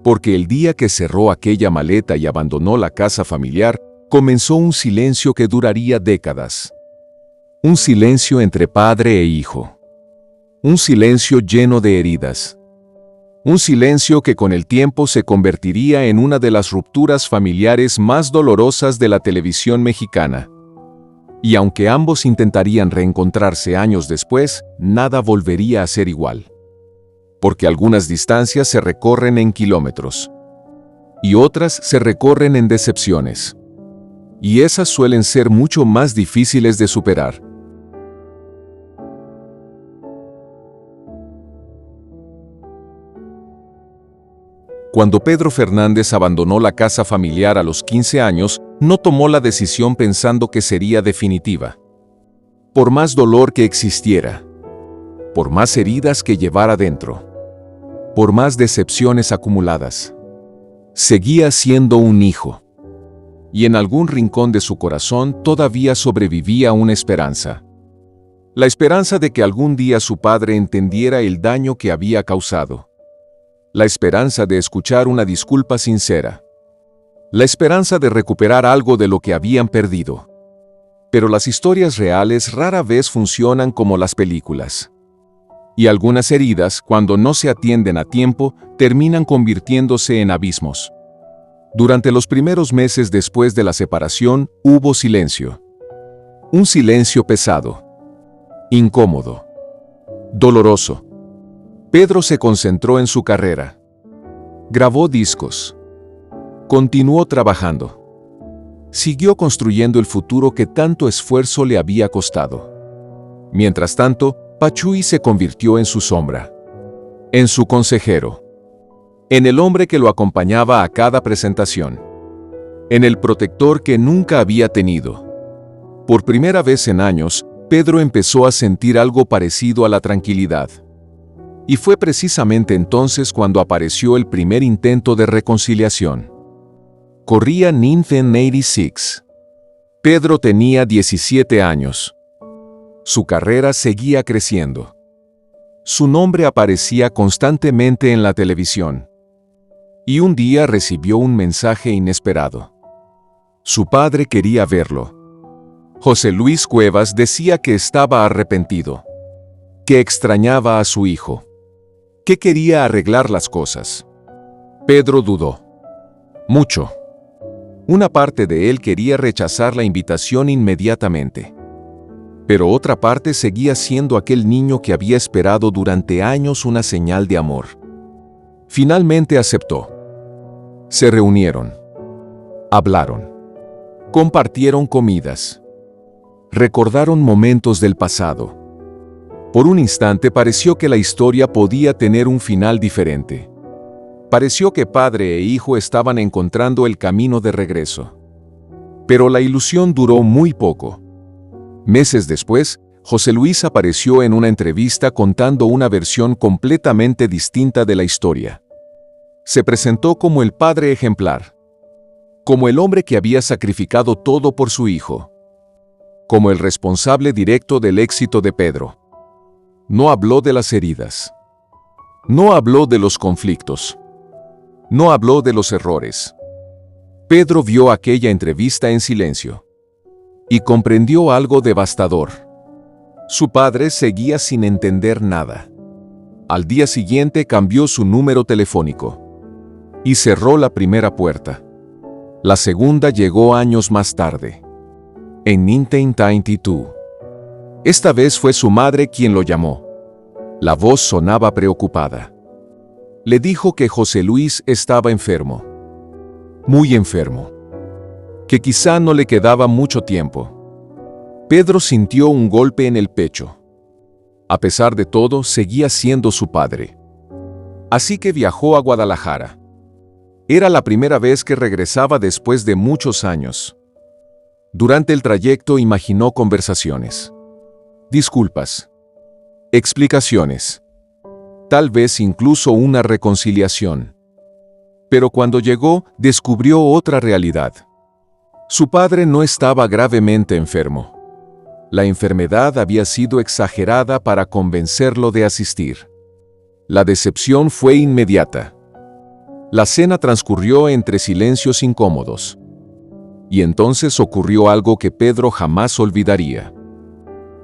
Porque el día que cerró aquella maleta y abandonó la casa familiar, comenzó un silencio que duraría décadas. Un silencio entre padre e hijo. Un silencio lleno de heridas. Un silencio que con el tiempo se convertiría en una de las rupturas familiares más dolorosas de la televisión mexicana. Y aunque ambos intentarían reencontrarse años después, nada volvería a ser igual. Porque algunas distancias se recorren en kilómetros. Y otras se recorren en decepciones. Y esas suelen ser mucho más difíciles de superar. Cuando Pedro Fernández abandonó la casa familiar a los 15 años, no tomó la decisión pensando que sería definitiva. Por más dolor que existiera, por más heridas que llevara dentro, por más decepciones acumuladas, seguía siendo un hijo. Y en algún rincón de su corazón todavía sobrevivía una esperanza. La esperanza de que algún día su padre entendiera el daño que había causado. La esperanza de escuchar una disculpa sincera. La esperanza de recuperar algo de lo que habían perdido. Pero las historias reales rara vez funcionan como las películas. Y algunas heridas, cuando no se atienden a tiempo, terminan convirtiéndose en abismos. Durante los primeros meses después de la separación, hubo silencio. Un silencio pesado. Incómodo. Doloroso. Pedro se concentró en su carrera. Grabó discos. Continuó trabajando. Siguió construyendo el futuro que tanto esfuerzo le había costado. Mientras tanto, Pachuy se convirtió en su sombra. En su consejero. En el hombre que lo acompañaba a cada presentación. En el protector que nunca había tenido. Por primera vez en años, Pedro empezó a sentir algo parecido a la tranquilidad. Y fue precisamente entonces cuando apareció el primer intento de reconciliación. Corría 1986. Pedro tenía 17 años. Su carrera seguía creciendo. Su nombre aparecía constantemente en la televisión. Y un día recibió un mensaje inesperado. Su padre quería verlo. José Luis Cuevas decía que estaba arrepentido, que extrañaba a su hijo, que quería arreglar las cosas. Pedro dudó. Mucho. Una parte de él quería rechazar la invitación inmediatamente. Pero otra parte seguía siendo aquel niño que había esperado durante años una señal de amor. Finalmente aceptó. Se reunieron. Hablaron. Compartieron comidas. Recordaron momentos del pasado. Por un instante pareció que la historia podía tener un final diferente. Pareció que padre e hijo estaban encontrando el camino de regreso. Pero la ilusión duró muy poco. Meses después, José Luis apareció en una entrevista contando una versión completamente distinta de la historia. Se presentó como el padre ejemplar, como el hombre que había sacrificado todo por su hijo, como el responsable directo del éxito de Pedro. No habló de las heridas. No habló de los conflictos. No habló de los errores. Pedro vio aquella entrevista en silencio. Y comprendió algo devastador. Su padre seguía sin entender nada. Al día siguiente cambió su número telefónico. Y cerró la primera puerta. La segunda llegó años más tarde. En 1992. Esta vez fue su madre quien lo llamó. La voz sonaba preocupada. Le dijo que José Luis estaba enfermo. Muy enfermo. Que quizá no le quedaba mucho tiempo. Pedro sintió un golpe en el pecho. A pesar de todo, seguía siendo su padre. Así que viajó a Guadalajara. Era la primera vez que regresaba después de muchos años. Durante el trayecto imaginó conversaciones. Disculpas. Explicaciones. Tal vez incluso una reconciliación. Pero cuando llegó, descubrió otra realidad. Su padre no estaba gravemente enfermo. La enfermedad había sido exagerada para convencerlo de asistir. La decepción fue inmediata. La cena transcurrió entre silencios incómodos. Y entonces ocurrió algo que Pedro jamás olvidaría.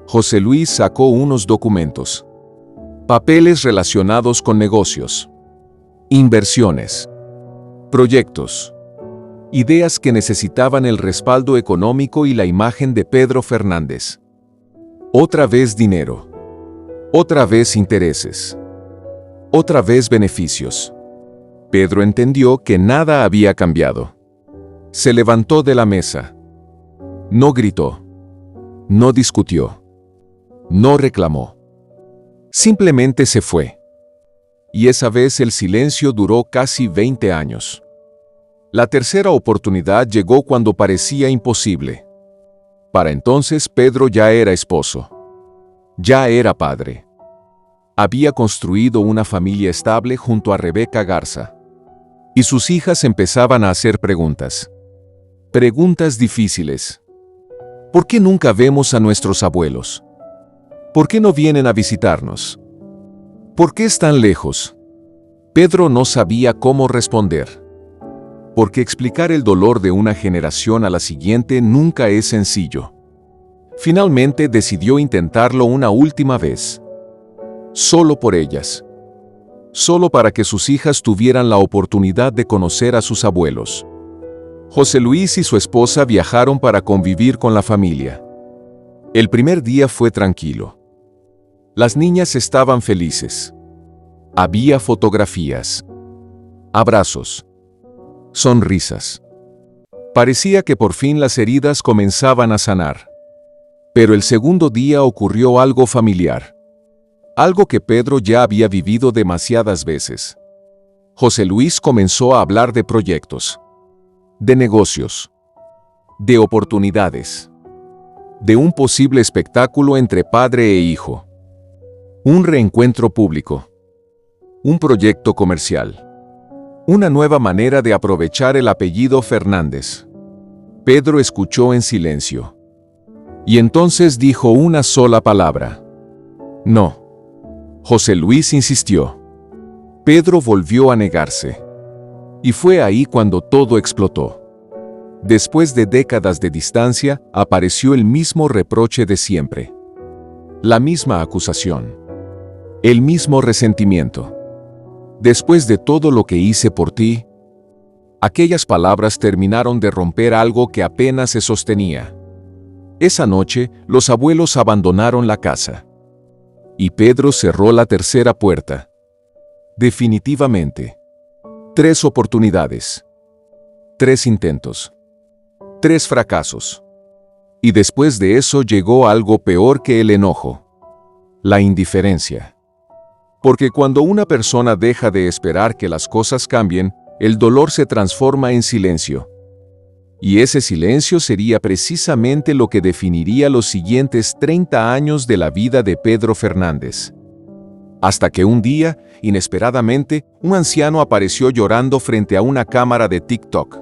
José Luis sacó unos documentos. Papeles relacionados con negocios. Inversiones. Proyectos. Ideas que necesitaban el respaldo económico y la imagen de Pedro Fernández. Otra vez dinero. Otra vez intereses. Otra vez beneficios. Pedro entendió que nada había cambiado. Se levantó de la mesa. No gritó. No discutió. No reclamó. Simplemente se fue. Y esa vez el silencio duró casi 20 años. La tercera oportunidad llegó cuando parecía imposible. Para entonces Pedro ya era esposo. Ya era padre. Había construido una familia estable junto a Rebeca Garza. Y sus hijas empezaban a hacer preguntas. Preguntas difíciles. ¿Por qué nunca vemos a nuestros abuelos? ¿Por qué no vienen a visitarnos? ¿Por qué están lejos? Pedro no sabía cómo responder. Porque explicar el dolor de una generación a la siguiente nunca es sencillo. Finalmente decidió intentarlo una última vez. Solo por ellas. Solo para que sus hijas tuvieran la oportunidad de conocer a sus abuelos. José Luis y su esposa viajaron para convivir con la familia. El primer día fue tranquilo. Las niñas estaban felices. Había fotografías. Abrazos. Sonrisas. Parecía que por fin las heridas comenzaban a sanar. Pero el segundo día ocurrió algo familiar. Algo que Pedro ya había vivido demasiadas veces. José Luis comenzó a hablar de proyectos. De negocios. De oportunidades. de un posible espectáculo entre padre e hijo. Un reencuentro público. Un proyecto comercial. Una nueva manera de aprovechar el apellido Fernández. Pedro escuchó en silencio. Y entonces dijo una sola palabra. No. José Luis insistió. Pedro volvió a negarse. Y fue ahí cuando todo explotó. Después de décadas de distancia, apareció el mismo reproche de siempre. La misma acusación. El mismo resentimiento. Después de todo lo que hice por ti, aquellas palabras terminaron de romper algo que apenas se sostenía. Esa noche, los abuelos abandonaron la casa. Y Pedro cerró la tercera puerta. Definitivamente. 3 oportunidades. 3 intentos. 3 fracasos. Y después de eso llegó algo peor que el enojo. La indiferencia. Porque cuando una persona deja de esperar que las cosas cambien, el dolor se transforma en silencio. Y ese silencio sería precisamente lo que definiría los siguientes 30 años de la vida de Pedro Fernández. Hasta que un día, inesperadamente, un anciano apareció llorando frente a una cámara de TikTok.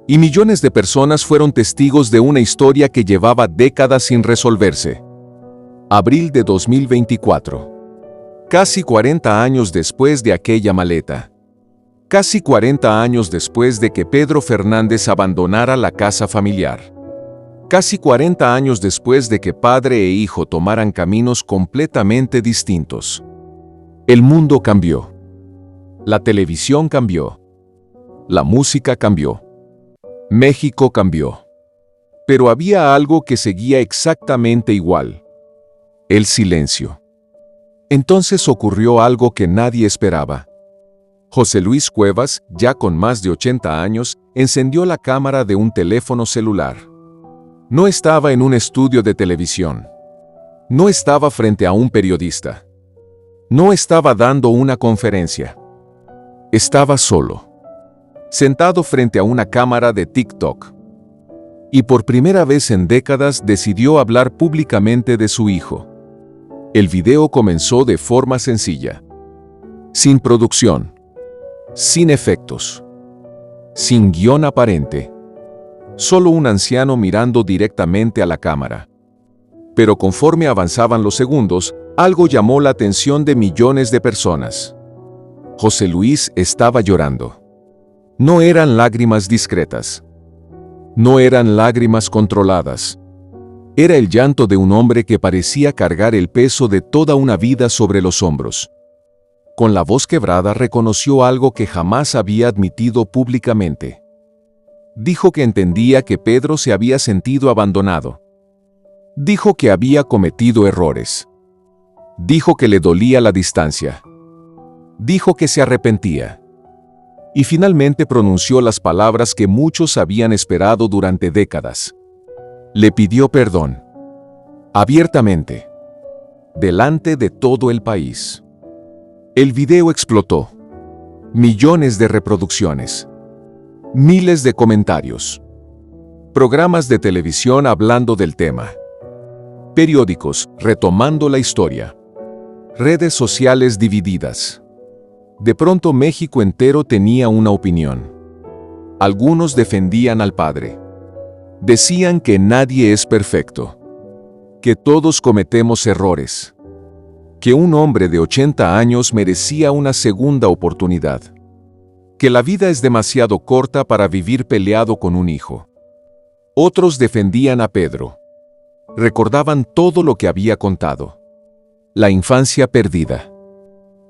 Y millones de personas fueron testigos de una historia que llevaba décadas sin resolverse. Abril de 2024. Casi 40 años después de aquella maleta. Casi 40 años después de que Pedro Fernández abandonara la casa familiar. Casi 40 años después de que padre e hijo tomaran caminos completamente distintos. El mundo cambió. La televisión cambió. La música cambió. México cambió. Pero había algo que seguía exactamente igual. El silencio. Entonces ocurrió algo que nadie esperaba. José Luis Cuevas, ya con más de 80 años, encendió la cámara de un teléfono celular. No estaba en un estudio de televisión. No estaba frente a un periodista. No estaba dando una conferencia. Estaba solo. Sentado frente a una cámara de TikTok. Y por primera vez en décadas decidió hablar públicamente de su hijo. El video comenzó de forma sencilla. Sin producción. Sin efectos. Sin guión aparente. Solo un anciano mirando directamente a la cámara. Pero conforme avanzaban los segundos, algo llamó la atención de millones de personas. José Luis estaba llorando. No eran lágrimas discretas. No eran lágrimas controladas. Era el llanto de un hombre que parecía cargar el peso de toda una vida sobre los hombros. Con la voz quebrada reconoció algo que jamás había admitido públicamente. Dijo que entendía que Pedro se había sentido abandonado. Dijo que había cometido errores. Dijo que le dolía la distancia. Dijo que se arrepentía. Y finalmente pronunció las palabras que muchos habían esperado durante décadas. Le pidió perdón. Abiertamente. Delante de todo el país. El video explotó. Millones de reproducciones. Miles de comentarios. Programas de televisión hablando del tema. Periódicos retomando la historia. Redes sociales divididas. De pronto México entero tenía una opinión. Algunos defendían al padre. Decían que nadie es perfecto. Que todos cometemos errores. Que un hombre de 80 años merecía una segunda oportunidad. Que la vida es demasiado corta para vivir peleado con un hijo. Otros defendían a Pedro. Recordaban todo lo que había contado. La infancia perdida.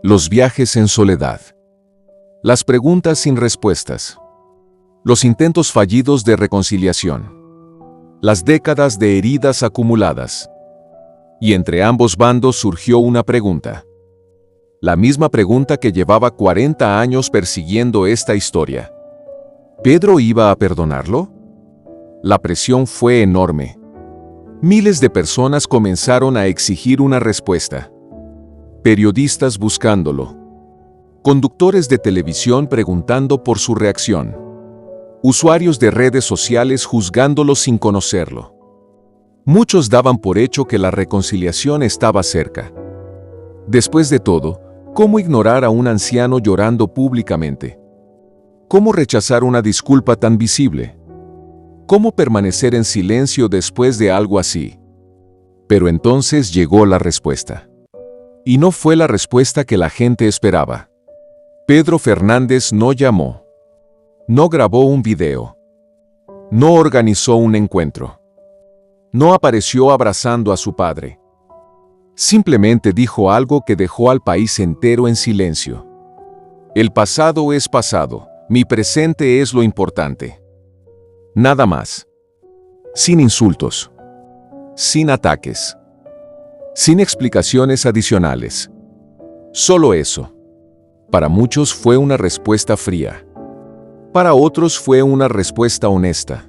Los viajes en soledad. Las preguntas sin respuestas. Los intentos fallidos de reconciliación. Las décadas de heridas acumuladas. Y entre ambos bandos surgió una pregunta. La misma pregunta que llevaba 40 años persiguiendo esta historia. ¿Pedro iba a perdonarlo? La presión fue enorme. Miles de personas comenzaron a exigir una respuesta. Periodistas buscándolo. Conductores de televisión preguntando por su reacción. Usuarios de redes sociales juzgándolo sin conocerlo. Muchos daban por hecho que la reconciliación estaba cerca. Después de todo, ¿cómo ignorar a un anciano llorando públicamente? ¿Cómo rechazar una disculpa tan visible? ¿Cómo permanecer en silencio después de algo así? Pero entonces llegó la respuesta. Y no fue la respuesta que la gente esperaba. Pedro Fernández no llamó. No grabó un video. No organizó un encuentro. No apareció abrazando a su padre. Simplemente dijo algo que dejó al país entero en silencio. El pasado es pasado, mi presente es lo importante. Nada más. Sin insultos. Sin ataques. Sin explicaciones adicionales. Solo eso. Para muchos fue una respuesta fría. Para otros fue una respuesta honesta.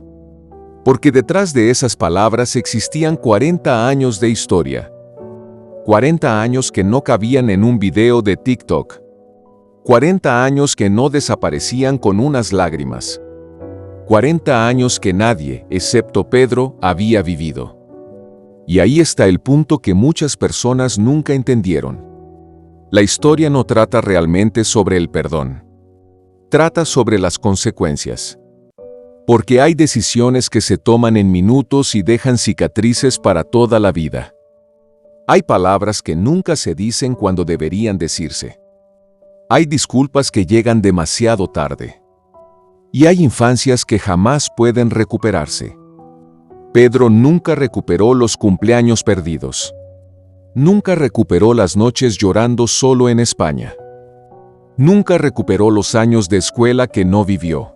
Porque detrás de esas palabras existían 40 años de historia. 40 años que no cabían en un video de TikTok. 40 años que no desaparecían con unas lágrimas. 40 años que nadie, excepto Pedro, había vivido. Y ahí está el punto que muchas personas nunca entendieron. La historia no trata realmente sobre el perdón. Trata sobre las consecuencias. Porque hay decisiones que se toman en minutos y dejan cicatrices para toda la vida. Hay palabras que nunca se dicen cuando deberían decirse. Hay disculpas que llegan demasiado tarde. Y hay infancias que jamás pueden recuperarse. Pedro nunca recuperó los cumpleaños perdidos. Nunca recuperó las noches llorando solo en España. Nunca recuperó los años de escuela que no vivió.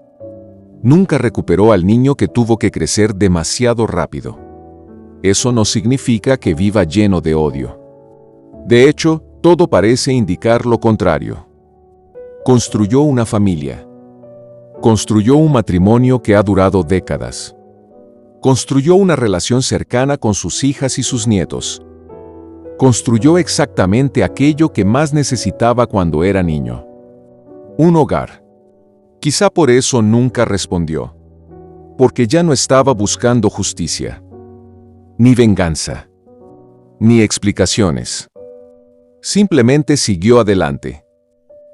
Nunca recuperó al niño que tuvo que crecer demasiado rápido. Eso no significa que viva lleno de odio. De hecho, todo parece indicar lo contrario. Construyó una familia. Construyó un matrimonio que ha durado décadas. Construyó una relación cercana con sus hijas y sus nietos. Construyó exactamente aquello que más necesitaba cuando era niño. Un hogar. Quizá por eso nunca respondió. Porque ya no estaba buscando justicia. Ni venganza. Ni explicaciones. Simplemente siguió adelante.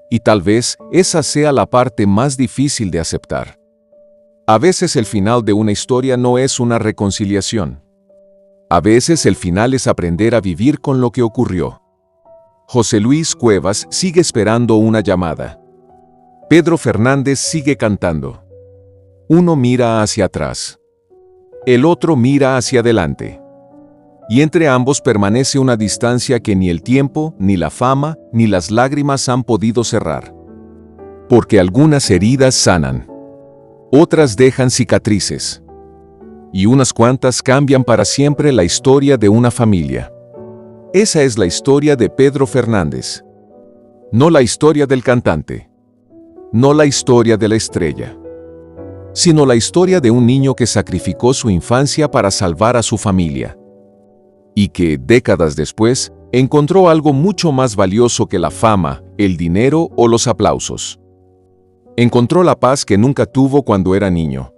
Y tal vez esa sea la parte más difícil de aceptar. A veces el final de una historia no es una reconciliación. A veces el final es aprender a vivir con lo que ocurrió. José Luis Cuevas sigue esperando una llamada. Pedro Fernández sigue cantando. Uno mira hacia atrás. El otro mira hacia adelante. Y entre ambos permanece una distancia que ni el tiempo, ni la fama, ni las lágrimas han podido cerrar. Porque algunas heridas sanan. Otras dejan cicatrices. Y unas cuantas cambian para siempre la historia de una familia. Esa es la historia de Pedro Fernández. No la historia del cantante. No la historia de la estrella. Sino la historia de un niño que sacrificó su infancia para salvar a su familia. Y que, décadas después, encontró algo mucho más valioso que la fama, el dinero o los aplausos. Encontró la paz que nunca tuvo cuando era niño.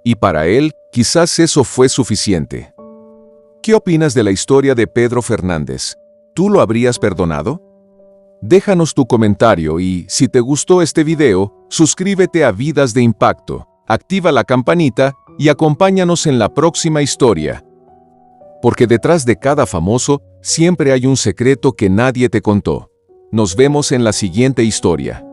Y para él, quizás eso fue suficiente. ¿Qué opinas de la historia de Pedro Fernández? ¿Tú lo habrías perdonado? Déjanos tu comentario y, si te gustó este video, suscríbete a Vidas de Impacto, activa la campanita y acompáñanos en la próxima historia. Porque detrás de cada famoso, siempre hay un secreto que nadie te contó. Nos vemos en la siguiente historia.